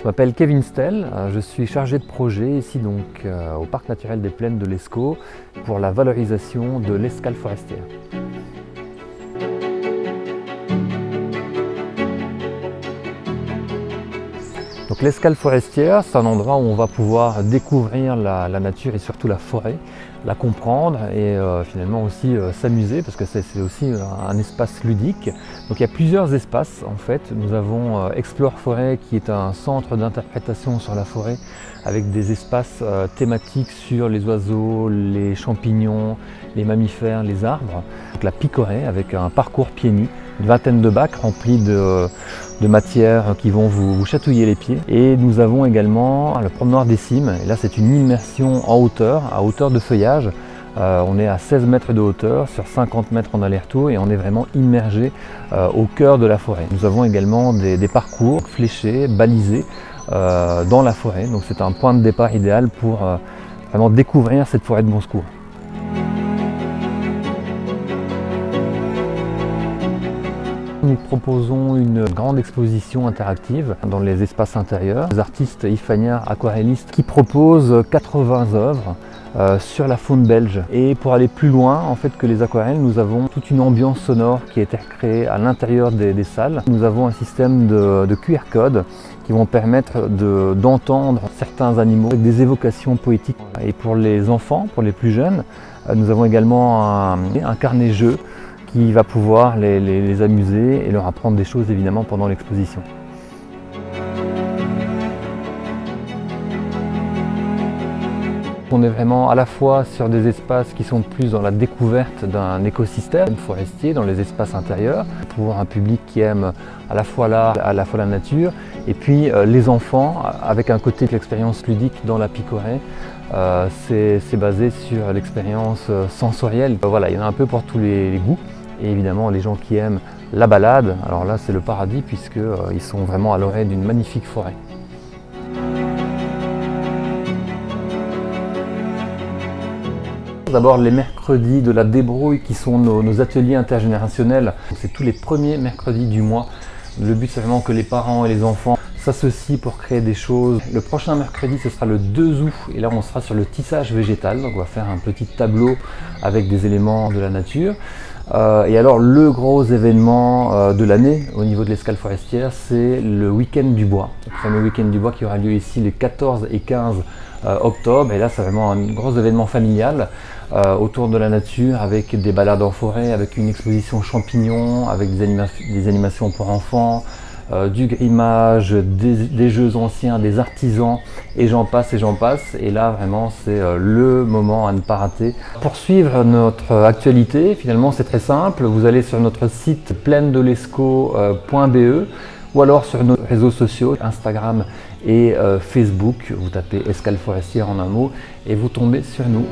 m'appelle Kevin Stell, je suis chargé de projet ici donc au Parc naturel des Plaines de l'Escaut pour la valorisation de l'escale forestière. Donc l'escale forestière, c'est un endroit où on va pouvoir découvrir la nature et surtout la forêt, la comprendre et finalement aussi s'amuser parce que c'est aussi un espace ludique. Donc il y a plusieurs espaces en fait. Nous avons Explore Forêt qui est un centre d'interprétation sur la forêt avec des espaces thématiques sur les oiseaux, les champignons, les mammifères, les arbres. Donc la Picorée avec un parcours pieds nus, une vingtaine de bacs remplis de matières qui vont vous chatouiller les pieds. Et nous avons également le promeneur des cimes. Et là, c'est une immersion en hauteur, à hauteur de feuillage. On est à 16 mètres de hauteur, sur 50 mètres en aller-retour et on est vraiment immergé au cœur de la forêt. Nous avons également des parcours fléchés, balisés dans la forêt. Donc c'est un point de départ idéal pour vraiment découvrir cette forêt de Bon Secours. Nous proposons une grande exposition interactive dans les espaces intérieurs. Les artistes iphaniens aquarellistes qui proposent 80 œuvres sur la faune belge. Et pour aller plus loin en fait que les aquarelles, nous avons toute une ambiance sonore qui a été créée à l'intérieur des salles. Nous avons un système de QR code qui vont permettre d'entendre certains animaux avec des évocations poétiques. Et pour les enfants, pour les plus jeunes, nous avons également un carnet-jeu qui va pouvoir les amuser et leur apprendre des choses évidemment pendant l'exposition. On est vraiment à la fois sur des espaces qui sont plus dans la découverte d'un écosystème forestier, dans les espaces intérieurs, pour un public qui aime à la fois l'art, à la fois la nature, et puis les enfants, avec un côté de l'expérience ludique dans la Picorée. C'est basé sur l'expérience sensorielle. Voilà, il y en a un peu pour tous les goûts. Et évidemment, les gens qui aiment la balade, alors là c'est le paradis puisqu'ils sont vraiment à l'orée d'une magnifique forêt. D'abord les mercredis de la débrouille qui sont nos ateliers intergénérationnels. C'est tous les premiers mercredis du mois. Le but c'est vraiment que les parents et les enfants s'associent pour créer des choses. Le prochain mercredi ce sera le 2 août et là on sera sur le tissage végétal. Donc on va faire un petit tableau avec des éléments de la nature. Et alors le gros événement de l'année au niveau de l'escale forestière, c'est le week-end du bois. Le fameux week-end du bois qui aura lieu ici les 14 et 15 octobre. Et là c'est vraiment un gros événement familial autour de la nature avec des balades en forêt, avec une exposition champignons, avec des animations pour enfants, du grimage, des jeux anciens, des artisans et j'en passe et j'en passe. Et là vraiment c'est le moment à ne pas rater. Pour suivre notre actualité, finalement c'est très simple, vous allez sur notre site plainedelescaut.be ou alors sur nos réseaux sociaux, Instagram et Facebook, vous tapez escale forestière en un mot et vous tombez sur nous.